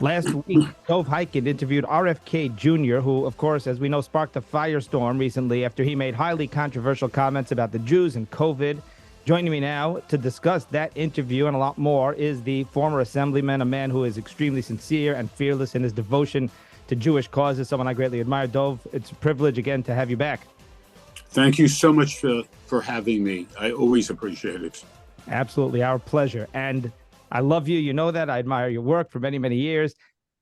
Last week, Dov Hikind interviewed RFK Jr., who, of course, as we know, sparked a firestorm recently after he made highly controversial comments about the Jews and COVID. Joining me now to discuss that interview and a lot more is the former assemblyman, a man who is extremely sincere and fearless in his devotion to Jewish causes, someone I greatly admire. Dov, it's a privilege again to have you back. Thank you so much for having me. I always appreciate it. Absolutely, our pleasure. And I love you. You know that. I admire your work for many, many years.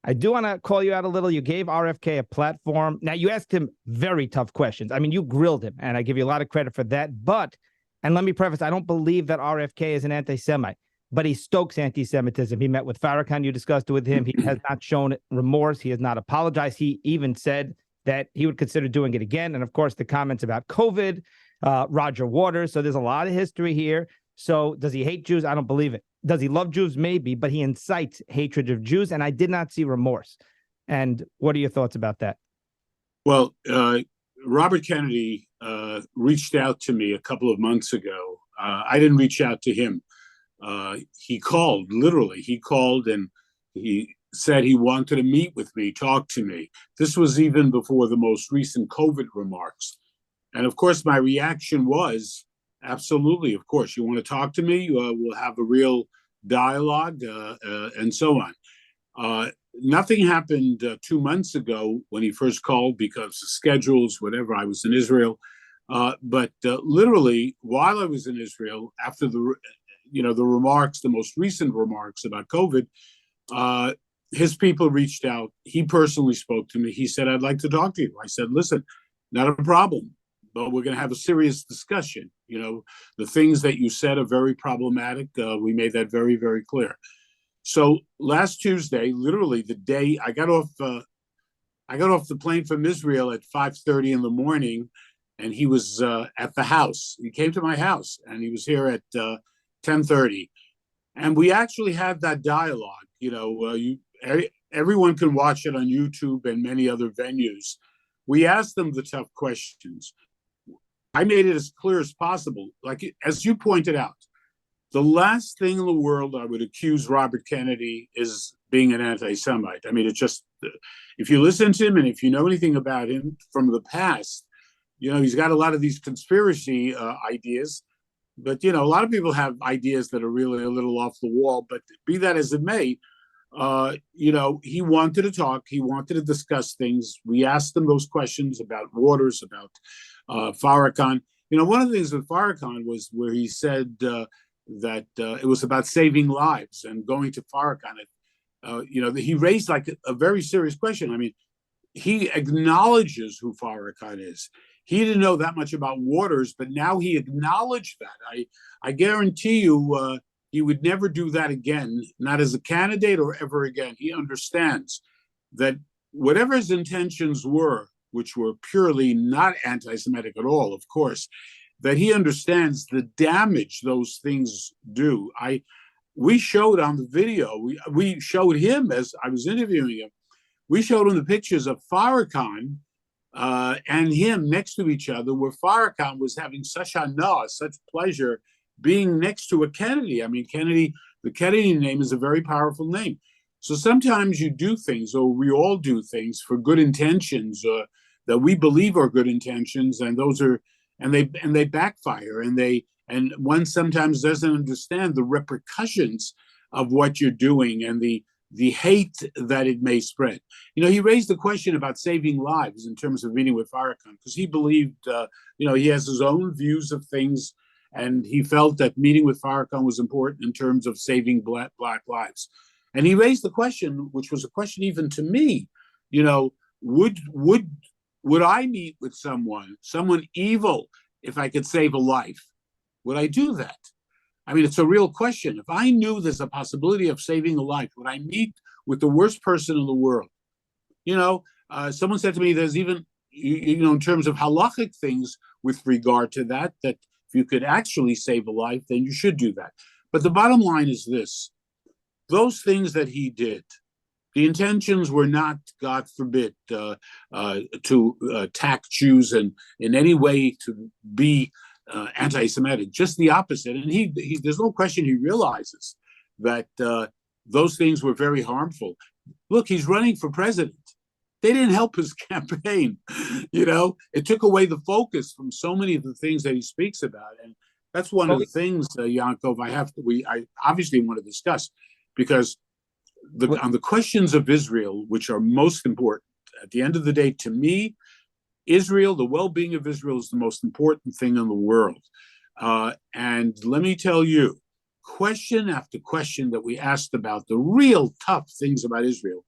I do want to call you out a little. You gave RFK a platform. Now, you asked him very tough questions. I mean, you grilled him, and I give you a lot of credit for that. But, and let me preface, I don't believe that RFK is an anti-Semite, but he stokes anti-Semitism. He met with Farrakhan. You discussed it with him. He has not shown remorse. He has not apologized. He even said that he would consider doing it again. And, of course, the comments about COVID, Roger Waters. So there's a lot of history here. So does he hate Jews? I don't believe it. Does he love Jews? Maybe, but he incites hatred of Jews, and I did not see remorse. And what are your thoughts about that? Well, Robert Kennedy reached out to me a couple of months ago. I didn't reach out to him. He called, literally. He called and he said he wanted to meet with me, talk to me. This was even before the most recent COVID remarks. And of course, my reaction was, absolutely, of course. You want to talk to me? We'll have a real dialogue and so on. Nothing happened 2 months ago when he first called because of schedules, whatever. I was in Israel. But literally, while I was in Israel, after the remarks, the most recent remarks about COVID, his people reached out. He personally spoke to me. He said, I'd like to talk to you. I said, listen, not a problem. But we're going to have a serious discussion. You know, the things that you said are very problematic. We made that very, very clear. So last Tuesday, literally the day I got off the plane from Israel at 5:30 in the morning, and he was at the house. He came to my house, and he was here at 10:30, and we actually had that dialogue. You know, everyone can watch it on YouTube and many other venues. We asked them the tough questions. I made it as clear as possible. Like, as you pointed out, the last thing in the world I would accuse Robert Kennedy is being an anti-Semite. I mean, it's just, if you listen to him and if you know anything about him from the past, you know, he's got a lot of these conspiracy ideas. But, you know, a lot of people have ideas that are really a little off the wall. But be that as it may, you know, he wanted to talk. He wanted to discuss things. We asked him those questions about Waters, about Farrakhan. You know, one of the things with Farrakhan was where he said that it was about saving lives and going to Farrakhan. You know, he raised like a very serious question. I mean, he acknowledges who Farrakhan is. He didn't know that much about Waters, but now he acknowledged that. I guarantee you he would never do that again, not as a candidate or ever again. He understands that whatever his intentions were, which were purely not anti-Semitic at all, of course, that he understands the damage those things do. We showed on the video, we showed him as I was interviewing him, we showed him the pictures of Farrakhan and him next to each other, where Farrakhan was having such hana, such pleasure being next to a Kennedy. I mean, Kennedy, the Kennedy name is a very powerful name. So sometimes you do things, or we all do things for good intentions that we believe are good intentions, and those are, and they backfire, and one sometimes doesn't understand the repercussions of what you're doing and the hate that it may spread. You know, he raised the question about saving lives in terms of meeting with Farrakhan, because he believed, you know, he has his own views of things, and he felt that meeting with Farrakhan was important in terms of saving black lives. And he raised the question, which was a question even to me, you know, would I meet with someone evil, if I could save a life? Would I do that? I mean, it's a real question. If I knew there's a possibility of saving a life, would I meet with the worst person in the world? You know, someone said to me, there's even, you know, in terms of halachic things with regard to that if you could actually save a life, then you should do that. But the bottom line is this: those things that he did, the intentions were not, God forbid, to attack Jews and in any way to be anti-Semitic, just the opposite. And he there's no question he realizes that those things were very harmful. look, he's running for president. They didn't help his campaign. It took away the focus from so many of the things that he speaks about. And that's one of the things, Yankov, I obviously want to discuss, because on the questions of Israel, which are most important, at the end of the day, to me, Israel, the well-being of Israel is the most important thing in the world. And let me tell you, question after question that we asked about the real tough things about Israel,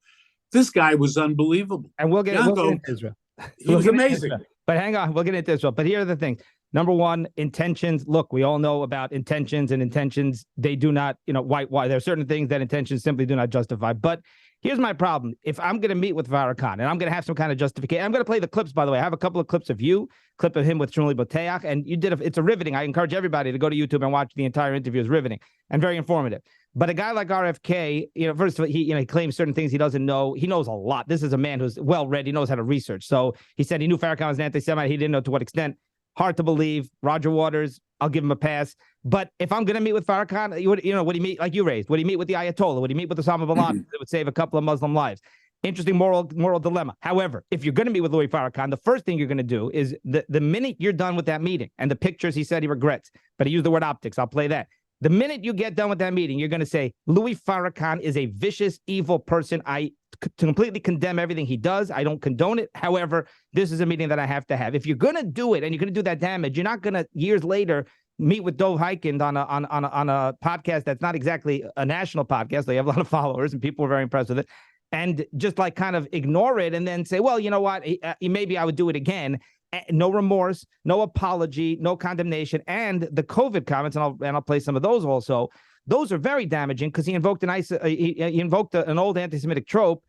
this guy was unbelievable. And we'll get into Israel. He was amazing. But hang on, we'll get into Israel. But here are the things. Number one, intentions. Look, we all know about intentions, and intentions, they do not, why there are certain things that intentions simply do not justify. But here's my problem. If I'm going to meet with Farrakhan and I'm going to have some kind of justification, I'm going to play the clips, by the way. I have a couple of clips of you, clip of him with Shmuley Boteach, and you did it's a riveting. I encourage everybody to go to YouTube and watch the entire interview. It's riveting and very informative. But a guy like RFK, first of all, he claims certain things he doesn't know. He knows a lot. This is a man who's well-read. He knows how to research. So he said he knew Farrakhan was an anti-Semite. He didn't know to what extent. Hard to believe. Roger Waters, I'll give him a pass. But if I'm going to meet with Farrakhan, would he meet, like you raised? Would he meet with the Ayatollah? Would he meet with Osama bin Laden? It would save a couple of Muslim lives. Interesting moral dilemma. However, if you're going to meet with Louis Farrakhan, the first thing you're going to do is the minute you're done with that meeting, and the pictures he said he regrets, but he used the word optics. I'll play that. The minute you get done with that meeting, you're going to say, Louis Farrakhan is a vicious, evil person. I completely condemn everything he does. I don't condone it. However, this is a meeting that I have to have. If you're going to do it and you're going to do that damage, you're not going to, years later, meet with Dov Hikind on a podcast that's not exactly a national podcast. They have a lot of followers and people are very impressed with it. And just like kind of ignore it and then say, well, you know what, maybe I would do it again. No remorse, no apology, no condemnation, and the COVID comments, and I'll play some of those also. Those are very damaging because he invoked an old anti-Semitic trope,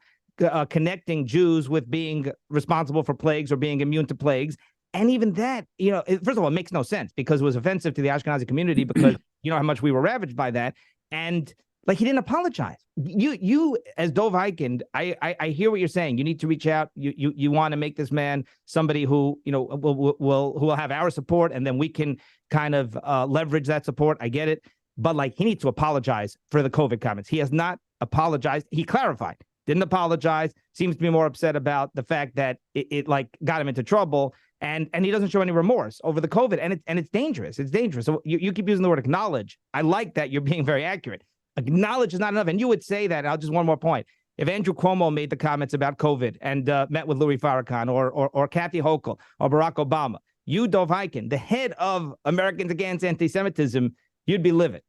connecting Jews with being responsible for plagues or being immune to plagues. And even that, first of all, it makes no sense because it was offensive to the Ashkenazi community because you know how much we were ravaged by that. And like, he didn't apologize. You as Dov Hikind, I hear what you're saying. You need to reach out. You want to make this man somebody who will have our support, and then we can kind of leverage that support. I get it, but like, he needs to apologize for the COVID comments. He has not apologized. He clarified, didn't apologize. Seems to be more upset about the fact that it like got him into trouble, and he doesn't show any remorse over the COVID, and it's dangerous. It's dangerous. So you keep using the word acknowledge. I like that you're being very accurate. Acknowledge is not enough. And you would say that, I'll just one more point. If Andrew Cuomo made the comments about COVID and met with Louis Farrakhan or Kathy Hochul or Barack Obama, you, Dov Hikind, the head of Americans Against Anti-Semitism, you'd be livid.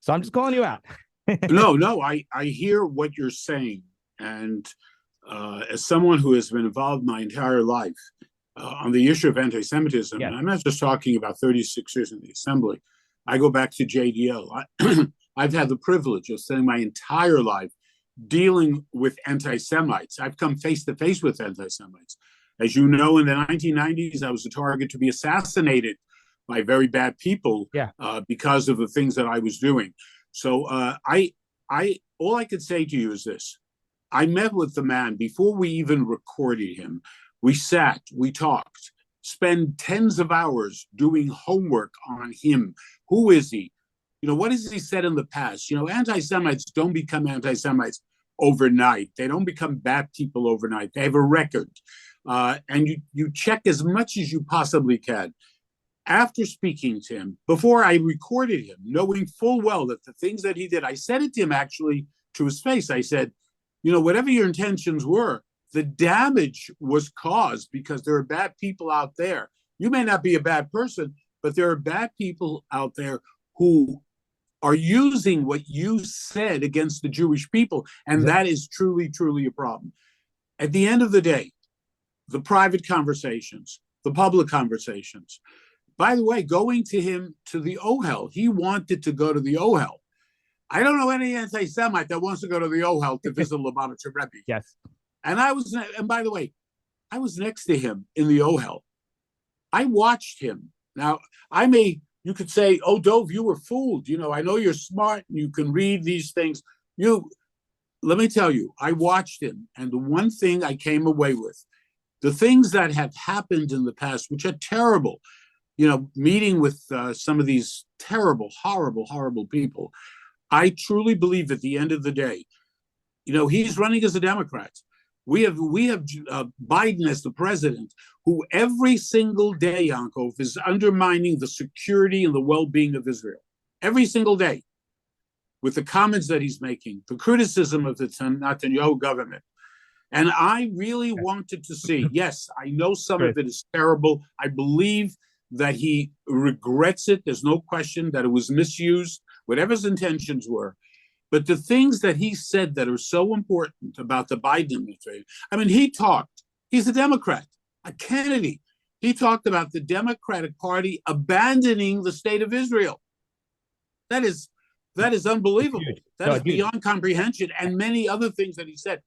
So I'm just calling you out. No, I hear what you're saying. And as someone who has been involved my entire life on the issue of anti-Semitism, and I'm not just talking about 36 years in the assembly, I go back to JDL. I've had the privilege of spending my entire life dealing with anti-Semites. I've come face to face with anti-Semites. As you know, in the 1990s, I was a target to be assassinated by very bad people because of the things that I was doing. So all I could say to you is this. I met with the man before we even recorded him. We sat, we talked, spent tens of hours doing homework on him. Who is he? What has he said in the past? Anti-Semites don't become anti-Semites overnight. They don't become bad people overnight. They have a record. And you check as much as you possibly can. After speaking to him, before I recorded him, knowing full well that the things that he did, I said it to him actually to his face. I said, whatever your intentions were, the damage was caused because there are bad people out there. You may not be a bad person, but there are bad people out there who are using what you said against the Jewish people. And that is truly, truly a problem. At the end of the day, the private conversations, the public conversations, by the way, going to him to the Ohel, he wanted to go to the Ohel. I don't know any anti-Semite that wants to go to the Ohel to visit Lubavitcher Rebbe. Yes. And by the way, I was next to him in the Ohel. I watched him. Now, you could say, oh, Dov, you were fooled. I know you're smart and you can read these things. Let me tell you, I watched him. And the one thing I came away with, the things that have happened in the past, which are terrible, meeting with some of these terrible, horrible, horrible people. I truly believe at the end of the day, he's running as a Democrat. We have Biden as the president, who every single day, Yankov, is undermining the security and the well-being of Israel. Every single day, with the comments that he's making, the criticism of the Netanyahu government. And I really wanted to see, yes, I know some of it is terrible. I believe that he regrets it. There's no question that it was misused, whatever his intentions were. But the things that he said that are so important about the Biden administration, I mean, he's a Democrat, a Kennedy. He talked about the Democratic Party abandoning the state of Israel. That is unbelievable. That is beyond comprehension, and many other things that he said.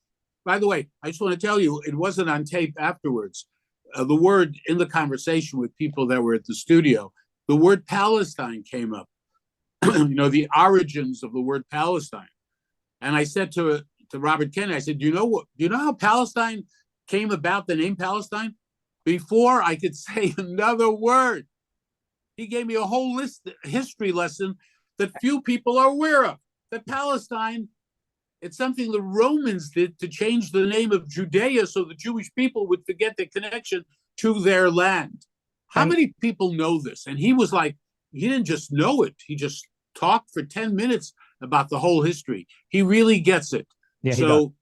By the way, I just want to tell you, it wasn't on tape afterwards. The word in the conversation with people that were at the studio, the word Palestine came up. The origins of the word Palestine. And I said to Robert Kennedy, I said, do you know how Palestine came about, the name Palestine? Before I could say another word, he gave me a whole history lesson that few people are aware of. That Palestine, it's something the Romans did to change the name of Judea so the Jewish people would forget their connection to their land. How many people know this? And he was like, he didn't just know it. He just talked for 10 minutes about the whole history. He really gets it. Yeah, so,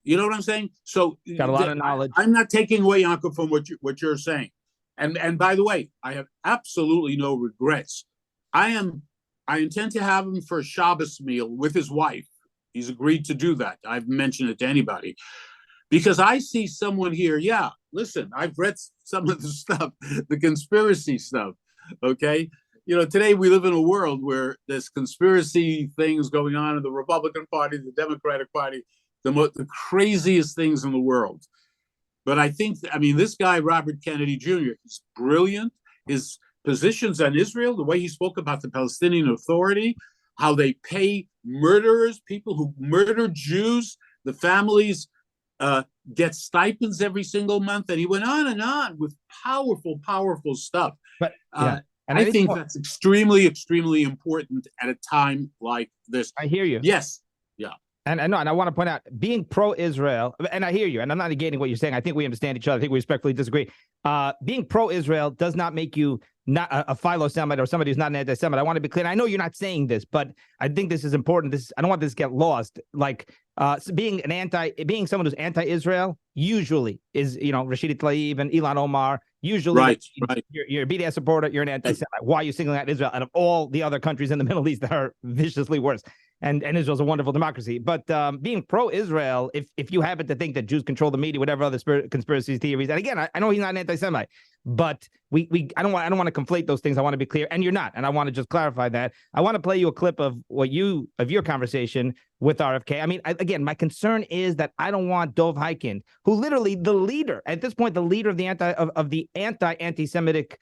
you know what I'm saying? So got a lot of knowledge. I'm not taking away, Yanko, from what you're saying. And by the way, I have absolutely no regrets. I intend to have him for a Shabbos meal with his wife. He's agreed to do that. I've mentioned it to anybody. Because I see someone here, listen, I've read some of the stuff, the conspiracy stuff, okay? Today we live in a world where there's conspiracy things going on in the Republican Party, the Democratic Party, the craziest things in the world. But I think, this guy, Robert Kennedy Jr., is brilliant. His positions on Israel, the way he spoke about the Palestinian Authority, how they pay murderers, people who murder Jews, the families get stipends every single month. And he went on with powerful, powerful stuff. But and I think that's extremely, extremely important at a time like this. I hear you. Yes. Yeah. And I want to point out, being pro-Israel, and I hear you, and I'm not negating what you're saying. I think we understand each other. I think we respectfully disagree. Being pro-Israel does not make you not a philo-Semite or somebody who's not an anti-Semite. I want to be clear. And I know you're not saying this, but I think this is important. I don't want this to get lost. Like being someone who's anti-Israel usually is, Rashida Tlaib and Ilan Omar. Usually, right. You're a BDS supporter. You're an anti-Semite. Why are you singling out Israel out of all the other countries in the Middle East that are viciously worse? And Israel's a wonderful democracy. But being pro-Israel, if you happen to think that Jews control the media, whatever other conspiracy theories, and again, I know he's not an anti-Semite, but I don't want to conflate those things. I want to be clear, and you're not. And I want to just clarify that. I want to play you a clip of your conversation with RFK. Again, my concern is that I don't want Dov Hikind, who literally the leader at this point, the leader of the anti-Semitic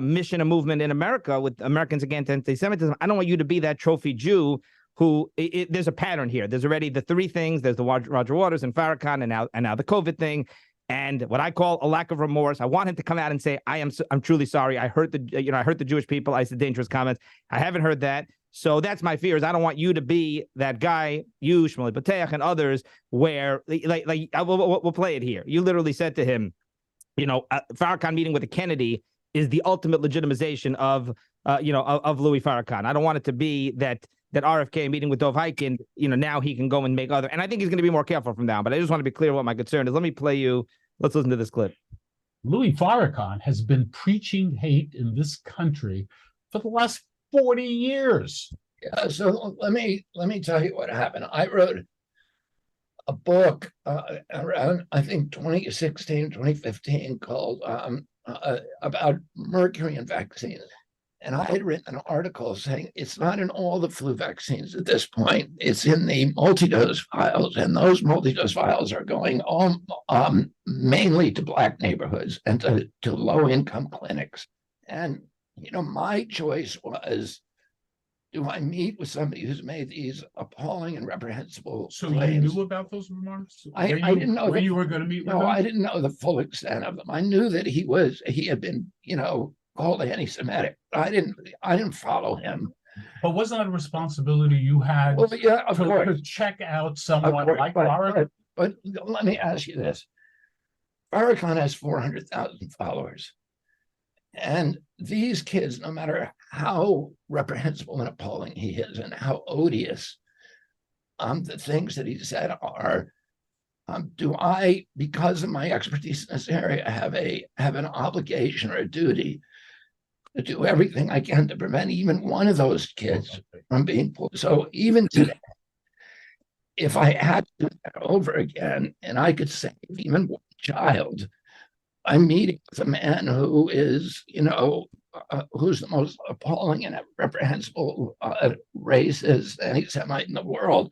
mission and movement in America with Americans Against Anti-Semitism. I don't want you to be that trophy Jew who there's a pattern here. There's already the three things. There's the Roger Waters and Farrakhan, and now the COVID thing, and what I call a lack of remorse. I want him to come out and say, I'm truly sorry. I hurt the Jewish people. I said dangerous comments. I haven't heard that. So that's my fear. Is I don't want you to be that guy, you, Shmuley Pateach, and others, where we'll play it here. You literally said to him, Farrakhan meeting with a Kennedy is the ultimate legitimization of Louis Farrakhan. I don't want it to be that RFK meeting with Dov Hikind, now he can go and make other. And I think he's going to be more careful from now. But I just want to be clear what my concern is. Let me play you. Let's listen to this clip. Louis Farrakhan has been preaching hate in this country for the last 40 years. Yeah, so let me tell you what happened. I wrote a book around, I think, 2016, 2015 called about mercury in vaccines. And I had written an article saying it's not in all the flu vaccines at this point. It's in the multi-dose vials, and those multi-dose vials are going mainly to Black neighborhoods and to low-income clinics. And, my choice was, do I meet with somebody who's made these appalling and reprehensible claims? You knew about those remarks? I didn't know you were going to meet with him? No, I didn't know the full extent of them. I knew that he had been, called anti-Semitic. I didn't follow him. But wasn't that a responsibility you had Well, yeah, of course. to check out Of someone course, like Farrakhan? but let me ask you this. Farrakhan has 400,000 followers. And these kids, no matter how reprehensible and appalling he is and how odious the things that he said are, do I, because of my expertise in this area, have an obligation or a duty to do everything I can to prevent even one of those kids from being pulled? So even today, if I had to do that over again and I could save even one child, I'm meeting with a man who is, who's the most appalling and reprehensible racist anti-Semite in the world.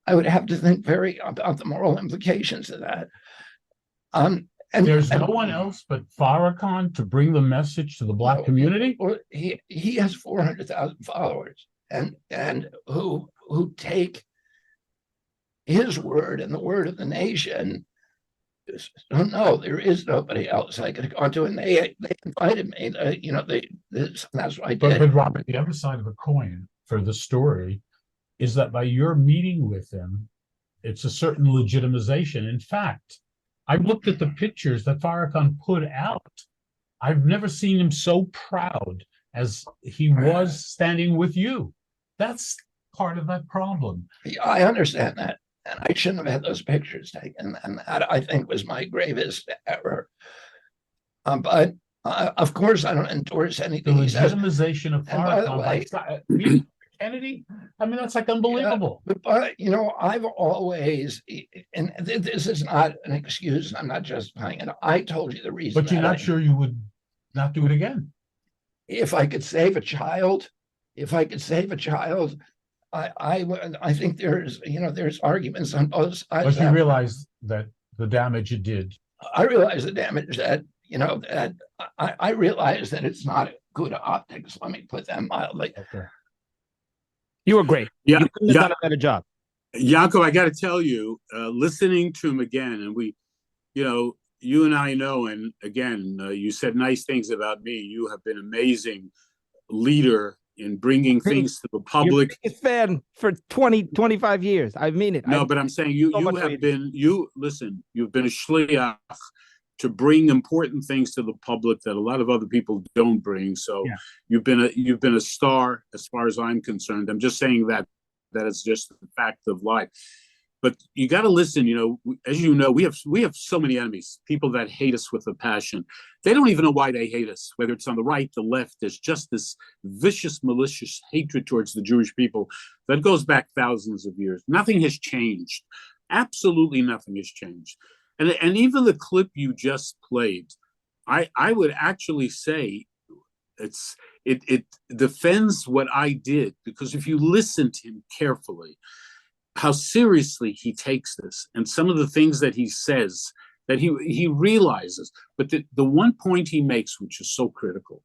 I would have to think very about the moral implications of that. And there's no one else but Farrakhan to bring the message to the Black community. He has 400,000 followers, and who take his word and the word of the nation. No, there is nobody else I could have gone to, and they invited me. That's what I did. But Robert, the other side of the coin for the story is that by your meeting with him, it's a certain legitimization. In fact, I looked at the pictures that Farrakhan put out. I've never seen him so proud as he was standing with you. That's part of that problem. I understand that. And I shouldn't have had those pictures taken. And that, I think, was my gravest error. But of course, I don't endorse anything the he says. legitimization of Farrakhan by Kennedy, I mean, that's like unbelievable. Yeah, but I've always, and this is not an excuse, I'm not justifying it. I told you the reason. But you're not sure you would not do it again? If I could save a child, I think there's arguments on both sides. But you realize that the damage it did. I realize the damage that, that I realize that it's not good optics. Let me put that mildly. Okay. You were great. Yeah, you couldn't have done a better job. Yaakov, I got to tell you, listening to him again, and you and I know, and again, you said nice things about me. You have been amazing leader in bringing things to the public. You're a fan for 20, 25 years. I mean it. No, but I'm saying you've been a shliach to bring important things to the public that a lot of other people don't bring. So yeah. You've been a star as far as I'm concerned. I'm just saying that is just the fact of life. But you got to listen, as you know, we have so many enemies, people that hate us with a passion. They don't even know why they hate us, whether it's on the right, the left. There's just this vicious, malicious hatred towards the Jewish people that goes back thousands of years. Nothing has changed. Absolutely nothing has changed. And even the clip you just played, I would actually say it defends what I did, because if you listen to him carefully, how seriously he takes this and some of the things that he says that he realizes. But the one point he makes, which is so critical,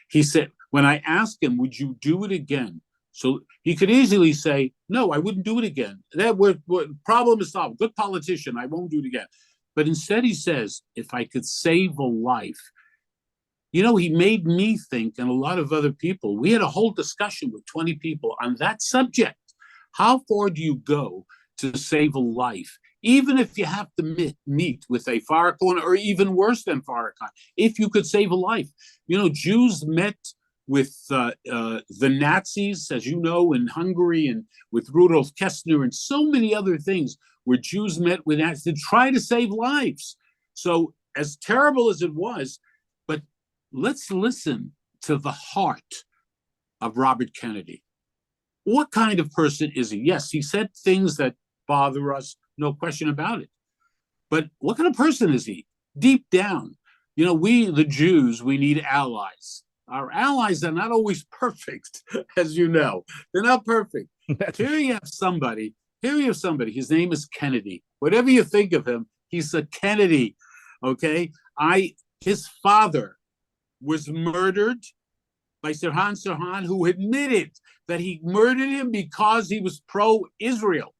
he said, when I asked him, would you do it again? So he could easily say, no, I wouldn't do it again. That problem is solved. Good politician, I won't do it again. But instead he says, if I could save a life. He made me think, and a lot of other people, we had a whole discussion with 20 people on that subject. How far do you go to save a life? Even if you have to meet with a Farrakhan, or even worse than Farrakhan, if you could save a life. Jews met with the Nazis, as you know, in Hungary, and with Rudolf Kessler, and so many other things where Jews met with Nazis to try to save lives. So as terrible as it was, but let's listen to the heart of Robert Kennedy. What kind of person is he? Yes, he said things that bother us, no question about it. But what kind of person is he? Deep down, we, the Jews, we need allies. Our allies are not always perfect, as you know. They're not perfect. Here you have somebody. His name is Kennedy. Whatever you think of him, he's a Kennedy, okay? His father was murdered by Sirhan, who admitted that he murdered him because he was pro-Israel.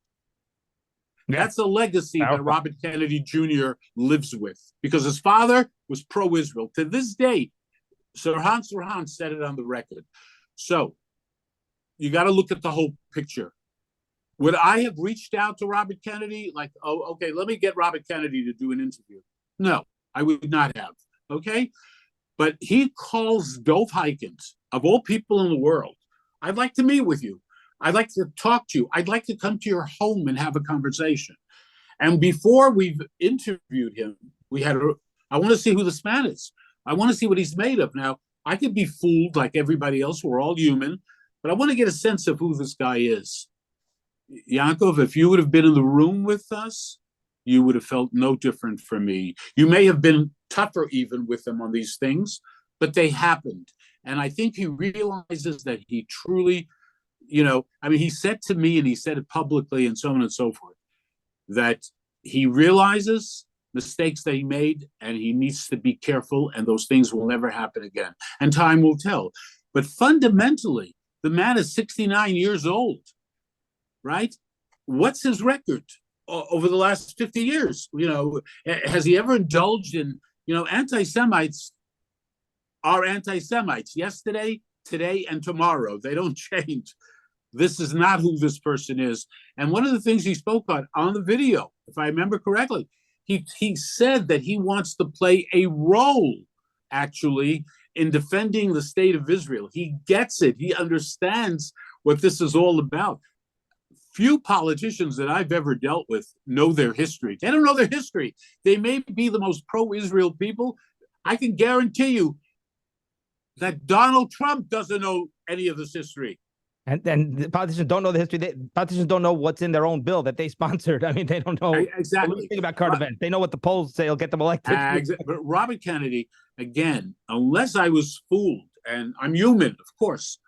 Yeah. That's a legacy that Robert Kennedy Jr. lives with, because his father was pro-Israel. To this day, Sirhan said it on the record. So you got to look at the whole picture. Would I have reached out to Robert Kennedy? Like, oh, okay, let me get Robert Kennedy to do an interview. No, I would not have. Okay. But he calls Dov Hikind, of all people in the world. I'd like to meet with you. I'd like to talk to you. I'd like to come to your home and have a conversation. And before we've interviewed him, I want to see who this man is. I want to see what he's made of. Now, I could be fooled like everybody else. We're all human. But I want to get a sense of who this guy is. Yaakov, if you would have been in the room with us, you would have felt no different from me. You may have been tougher even with him on these things, but they happened. And I think he realizes that he truly, he said to me, and he said it publicly and so on and so forth, that he realizes mistakes that he made and he needs to be careful, and those things will never happen again. And time will tell. But fundamentally, the man is 69 years old, right? What's his record over the last 50 years? Has he ever indulged in, anti-Semites are anti-Semites yesterday, today, and tomorrow. They don't change. This is not who this person is. And one of the things he spoke on the video, if I remember correctly, he said that he wants to play a role, actually, in defending the state of Israel. He gets it. He understands what this is all about. Few politicians that I've ever dealt with know their history. They don't know their history. They may be the most pro-Israel people. I can guarantee you that Donald Trump doesn't know any of this history. And the politicians don't know the history. Politicians don't know what's in their own bill that they sponsored. I mean, they don't know exactly anything about current events. They know what the polls say will get them elected. But Robert Kennedy, again, unless I was fooled, and I'm human, of course,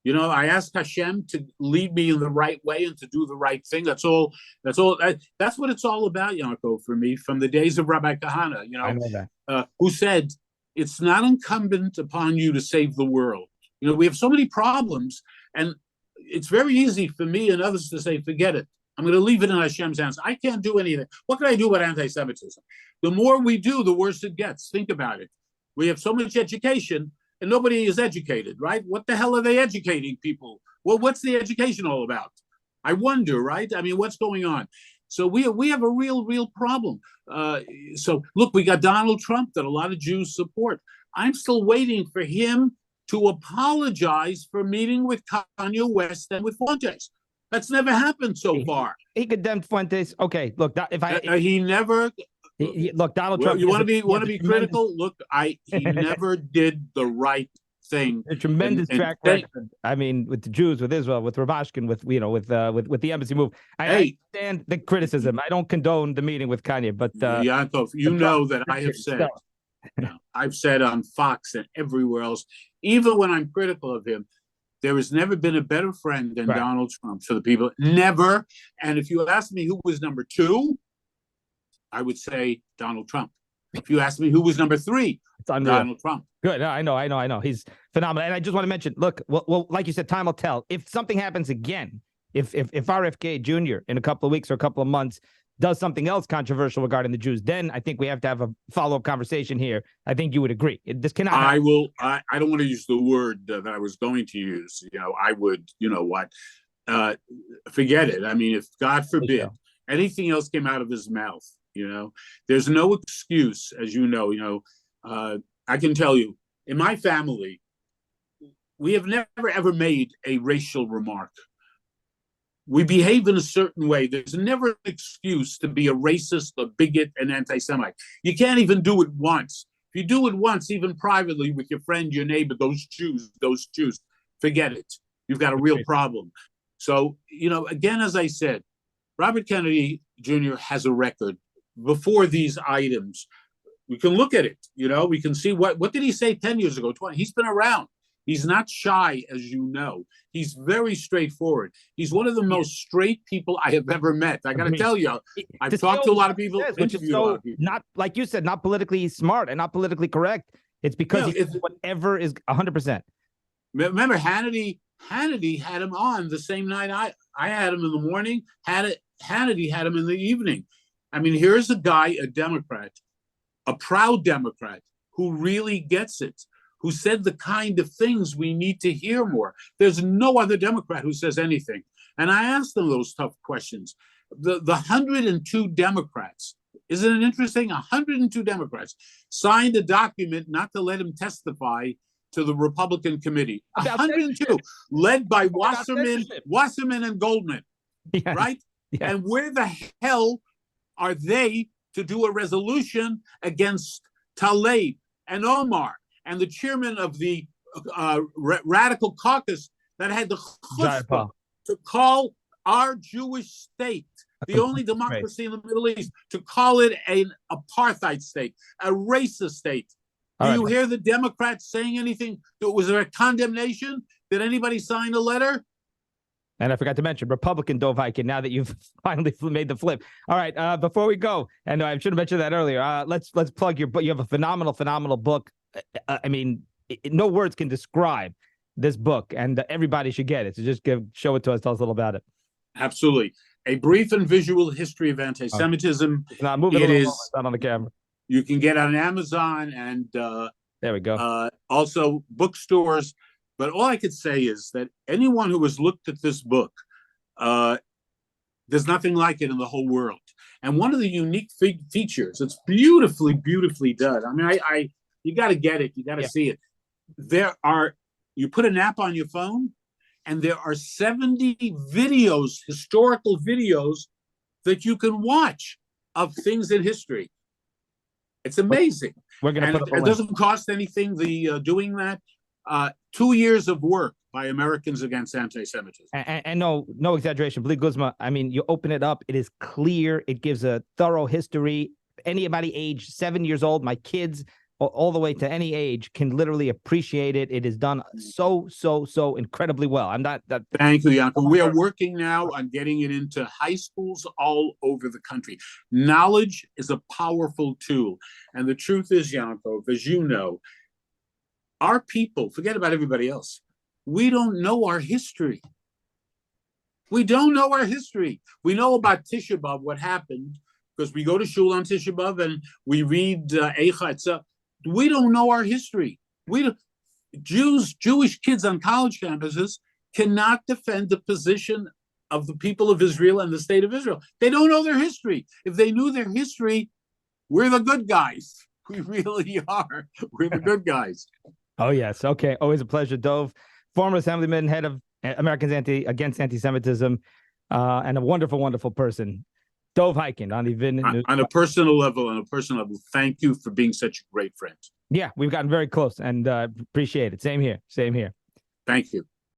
I asked Hashem to lead me in the right way and to do the right thing. That's all. That's what it's all about, Yaakov, for me, from the days of Rabbi Kahana, I know that. Who said, it's not incumbent upon you to save the world. We have so many problems, and it's very easy for me and others to say, forget it. I'm going to leave it in Hashem's hands. I can't do anything. What can I do about anti-Semitism? The more we do, the worse it gets. Think about it. We have so much education, and nobody is educated, right? What the hell are they educating people? Well, what's the education all about? I wonder, right? I mean, what's going on? So we have a real problem. So look, we got Donald Trump that a lot of Jews support. I'm still waiting for him to apologize for meeting with Kanye West and with Fuentes. That's never happened so far. He condemned Fuentes. Okay, look, he never. Look, Donald Trump. You want to be critical? Look, he never did the right thing. A tremendous track record. I mean, with the Jews, with Israel, with Ravashkin, with the embassy move. I understand the criticism. I don't condone the meeting with Kanye, but Yaakov, that I have said. I've said on Fox and everywhere else, even when I'm critical of him, there has never been a better friend than Donald Trump for the people. Never. And if you ask me who was number 2, I would say Donald Trump. If you ask me who was number 3, it's Donald Trump. Good. No, I know. He's phenomenal. And I just want to mention, look, well, like you said, time will tell. If something happens again, if RFK Jr. in a couple of weeks or a couple of months does something else controversial regarding the Jews, then I think we have to have a follow-up conversation here. I think you would agree. This cannot happen. I don't want to use the word that I was going to use. I would, forget it. I mean, if God forbid anything else came out of his mouth, there's no excuse, as you know, I can tell you, in my family, we have never, ever made a racial remark. We behave in a certain way. There's never an excuse to be a racist, a bigot, an anti-Semite. You can't even do it once. If you do it once, even privately with your friend, your neighbor, those Jews, forget it. You've got a real problem. So, again, as I said, Robert Kennedy Jr. has a record. Before these items, we can look at it. We can see what did he say 10 years ago, 20? He's been around. He's not shy, as you know. He's very straightforward. He's one of the most straight people I have ever met. I got to tell you, I've talked to a lot of people, which is so not, like you said, not politically smart and not politically correct. It's because whatever is 100%. Remember, Hannity had him on the same night I had him in the morning. Hannity had him in the evening. I mean, here's a guy, a Democrat, a proud Democrat, who really gets it, who said the kind of things we need to hear more. There's no other Democrat who says anything. And I asked them those tough questions. The 102 Democrats, isn't it interesting? 102 Democrats signed a document not to let him testify to the Republican committee. 102, led by Wasserman and Goldman, Yes. right? Yes. And where the hell are they to do a resolution against Tlaib and Omar and the chairman of the radical caucus that had the chutzpah to call our Jewish state, the only democracy in the Middle East, to call it an apartheid state, a racist state? Do you hear the Democrats saying anything? Was there a condemnation? Did anybody sign a letter? And I forgot to mention Republican Dov Hikind, now that you've finally made the flip. All right, before we go, and I should have mentioned that earlier, let's plug your book. You have a phenomenal book. I mean, no words can describe this book, and everybody should get it. So just show it to us. Tell us a little about it. Absolutely. A Brief and Visual History of Anti-Semitism. It's not moving. It is not on the camera. You can get on Amazon and there we go. Also bookstores. But all I could say is that anyone who has looked at this book, there's nothing like it in the whole world. And one of the unique features, it's beautifully done. I mean, you got to get it. You got to see it. You put an app on your phone, and there are 70 videos, historical videos, that you can watch of things in history. It's amazing. We're going to put it doesn't cost anything. Doing that. 2 years of work by Americans Against Anti-Semitism. And no exaggeration. Bli Guzma, I mean, you open it up, it is clear. It gives a thorough history. Anybody age 7 years old, my kids, all the way to any age, can literally appreciate it. It is done so incredibly well. Thank you, Yankov. We are working now on getting it into high schools all over the country. Knowledge is a powerful tool. And the truth is, Yankov, as you know, our people, forget about everybody else, we don't know our history. We don't know our history. We know about Tisha B'Av, what happened, because we go to shul on Tisha B'Av and we read Eicha. We don't know our history. Jewish kids on college campuses cannot defend the position of the people of Israel and the state of Israel. They don't know their history. If they knew their history, we're the good guys. We really are. We're the good guys. Oh, yes. Okay. Always a pleasure, Dov. Former Assemblyman, head of Americans Against Anti-Semitism, and a wonderful person. Dov Hikind on the VIN News. On a personal level, thank you for being such a great friend. Yeah, we've gotten very close and appreciate it. Same here. Thank you.